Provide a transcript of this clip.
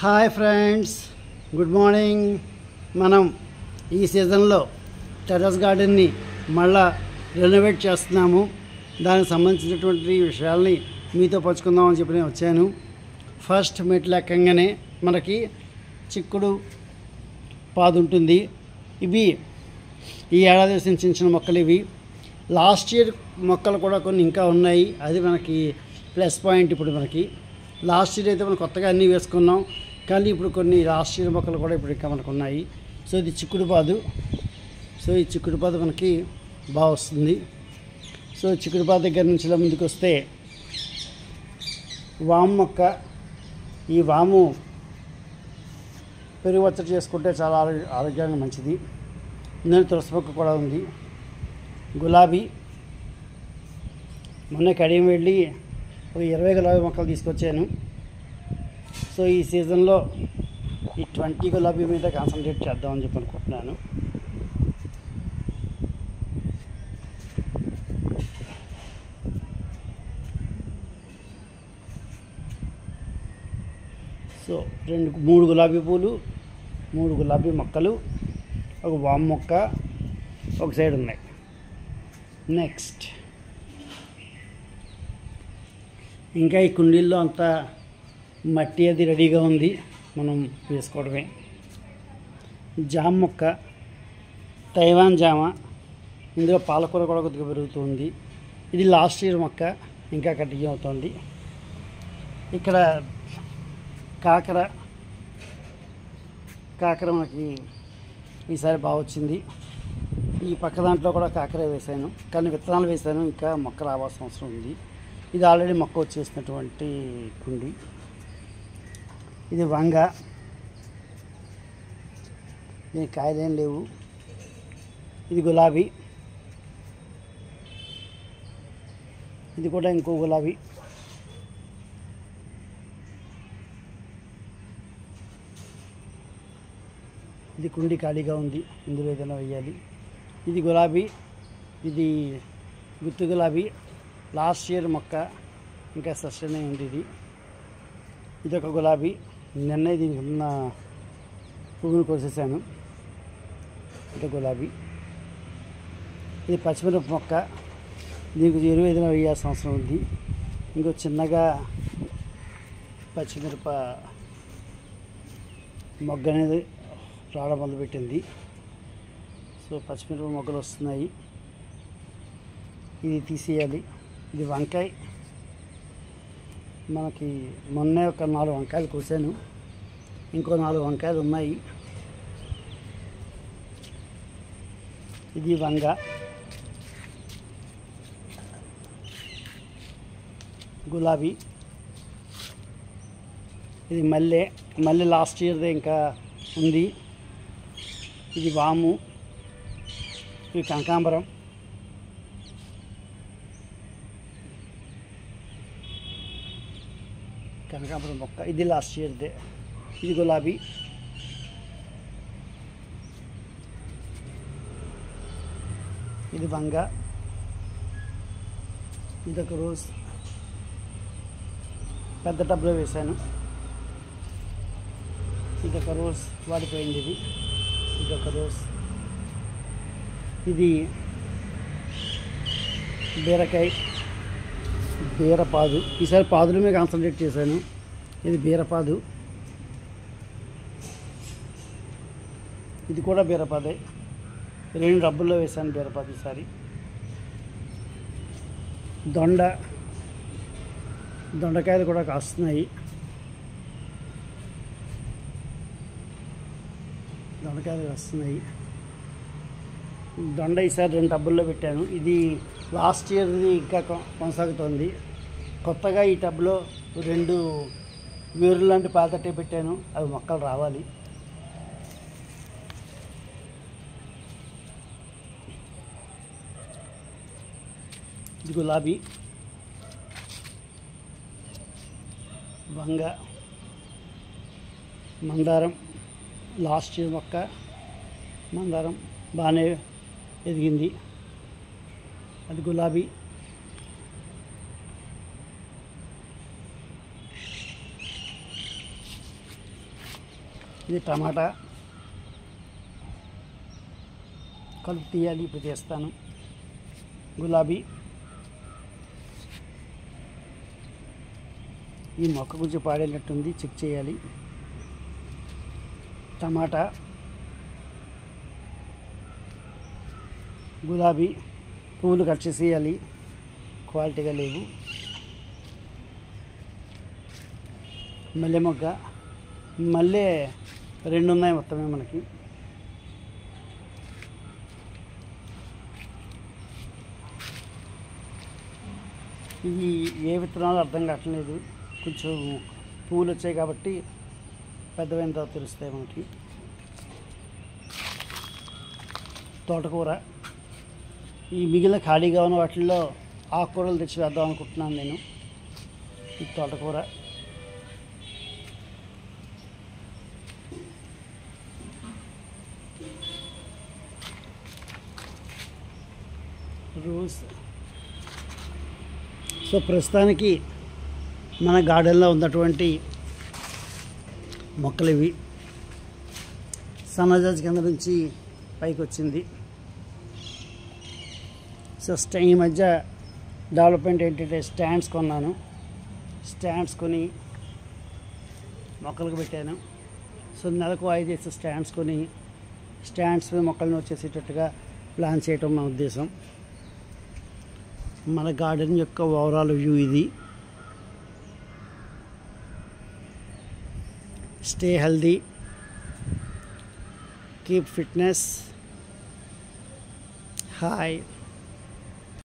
Hi friends, good morning. మనం ఈ సీజన్లో టెర్రస్ గార్డెన్ని మళ్ళా రెనోవేట్ చేస్తున్నాము. దానికి సంబంధించినటువంటి విషయాల్ని మీతో పంచుకుందామని చెప్పి నేను వచ్చాను. ఫస్ట్ మెట్లు ఎక్కంగానే మనకి చిక్కుడు పాదు ఉంటుంది. ఇవి ఈ ఏడాది వేసిన చిన్న చిన్న మొక్కలు. ఇవి లాస్ట్ ఇయర్ మొక్కలు కూడా కొన్ని ఇంకా ఉన్నాయి. అది మనకి ప్లస్ పాయింట్. ఇప్పుడు మనకి లాస్ట్ ఇయర్ అయితే మనం కొత్తగా అన్నీ వేసుకున్నాం, కానీ ఇప్పుడు కొన్ని లాస్ట్ ఇయర్ మొక్కలు కూడా ఇప్పుడు ఇంకా మనకు ఉన్నాయి. సో ఇది చిక్కుడు పాదు. సో ఈ చిక్కుడు పాదు మనకి బాగా వస్తుంది. సో చిక్కుడు పాదు దగ్గర నుంచి ఇలా ముందుకు వస్తే వాము మొక్క. ఈ వాము పెరుగు పచ్చడి చేసుకుంటే చాలా ఆరోగ్యానికి మంచిది. ఇందులో తులసి మొక్క కూడా ఉంది. గులాబీ మొన్న కడియం వెళ్ళి ఒక 20 గులాబీ మొక్కలు తీసుకొచ్చాను. సో ఈ సీజన్లో ఈ 20 గులాబీ మీద కాన్సన్ట్రేట్ చేద్దామని చెప్పి అనుకుంటున్నాను. సో 3 గులాబీ పూలు, 3 గులాబీ మొక్కలు, ఒక వాము మొక్క ఒక సైడ్ ఉన్నాయి. నెక్స్ట్ ఇంకా ఈ కుండీల్లో అంతా మట్టి అది రెడీగా ఉంది, మనం వేసుకోవడమే. జామ మొక్క, తైవాన్ జామ. ఇందులో పాలకూర కూడా కొద్దిగా పెరుగుతుంది. ఇది లాస్ట్ ఇయర్ మొక్క, ఇంకా కటింగ్ అవుతుంది. ఇక్కడ కాకర మనకి ఈసారి బాగా వచ్చింది. ఈ పక్క దాంట్లో కూడా కాకర వేసాను, కానీ విత్తనాలు వేసాను, ఇంకా మొక్క రావాల్సిన అవసరం ఉంది. ఇది ఆల్రెడీ మొక్క వచ్చేసినటువంటి కుండి. ఇది వంగ, దీని కాయలేం లేవు. ఇది గులాబీ, ఇది కూడా ఇంకో గులాబీ. ఇది కుండి ఖాళీగా ఉంది, ఇందులో ఏదైనా వేయాలి. ఇది గులాబీ, ఇది గుత్తు గులాబీ, లాస్ట్ ఇయర్ మొక్క, ఇంకా సస్టైన్ అయి ఉంది. ఇది ఒక గులాబీ. నిన్న దీనికి ఉన్న పువ్వును కోసేసాను. ఇది గులాబీ. ఇది పచ్చిమిరప మొక్క, దీనికి ఎరువు ఏదైనా వేయాల్సిన అవసరం ఉంది. ఇంకో చిన్నగా పచ్చిమిరప మొగ్గ అనేది రావడం మొదలుపెట్టింది. సో పచ్చిమిరప మొగ్గలు వస్తున్నాయి, ఇది తీసేయాలి. ఇది వంకాయ. మనకి మొన్నే ఒక 4 వంకాయలు కోసాను, ఇంకో 4 వంకాయలు ఉన్నాయి. ఇది వంగ. గులాబీ. ఇది మల్లె లాస్ట్ ఇయర్దే ఇంకా ఉంది. ఇది వాము. ఇది కనకాంబరం. కనకాంబరం మొక్క, ఇది లాస్ట్ ఇయర్దే. ఇది గులాబీ. ఇది వంగ. ఇదొక రోజ్, పెద్ద టబ్లో వేసాను. ఇదొక రోజ్ వాడిపోయింది. ఇదొక రోజ్. ఇది బీరకాయ, బీరపాదు. ఈసారి పాదుల మీద కాన్సన్ట్రేట్ చేశాను. ఇది బీరపాదు. ఇది కూడా బీరపాదే, 2 డబ్బుల్లో వేసాను బీరపాదు ఈసారి. దొండకాయలు కూడా కాస్తున్నాయి. దొండకాయలు వస్తున్నాయి. దొండ ఈసారి 2 టబ్బుల్లో పెట్టాను. ఇది లాస్ట్ ఇయర్ది ఇంకా కొనసాగుతుంది. కొత్తగా ఈ టబ్లో 2 వేరు లాంటి పాతట్టే పెట్టాను, అవి మొక్కలు రావాలి. ఇది గులాబీ, వంగ, మందారం. లాస్ట్ ఇయర్ మొక్క మందారం బాగానే ఎదిగింది. అది గులాబీ. ఇది టమాటా కలుపు తీయాలి, ఇప్పుడు తీస్తాను. గులాబీ, ఈ మొక్క కొంచెం పాడేటట్టుంది, చెక్ చేయాలి. టమాటా, గులాబీ పువ్వులు కట్ చేసేయాలి, క్వాలిటీగా లేవు. మల్లె మొగ్గ, మల్లె 2 ఉన్నాయి మొత్తమే మనకి. ఇవి ఏ విత్తనాలు అర్థం కావట్లేదు, కొంచెం పువ్వులు వచ్చాయి కాబట్టి పెద్దవైన తర్వాత తెలుస్తాయి మనకి. తోటకూర, ఈ మిగిలిన ఖాళీగా ఉన్న వాటిల్లో ఆకుకూరలు తెచ్చి వేద్దాం అనుకుంటున్నాను నేను. ఈ తోటకూర, రోజ్. సో ప్రస్తుతానికి మన గార్డెన్లో ఉన్నటువంటి మొక్కలు ఇవి. సన్నజాజి కింద నుంచి పైకి వచ్చింది. సో ఈ మధ్య డెవలప్మెంట్ ఏంటంటే స్టాండ్స్ కొన్నాను. స్టాండ్స్ కొని మొక్కలకు పెట్టాను. సో నెలకు 5 స్టాండ్స్ కొని స్టాండ్స్ మీద మొక్కలను వచ్చేసేటట్టుగా ప్లాన్ చేయటం నా ఉద్దేశం. మన గార్డెన్ యొక్క ఓవరాల్ వ్యూ ఇది. Stay healthy, keep fitness. Hi.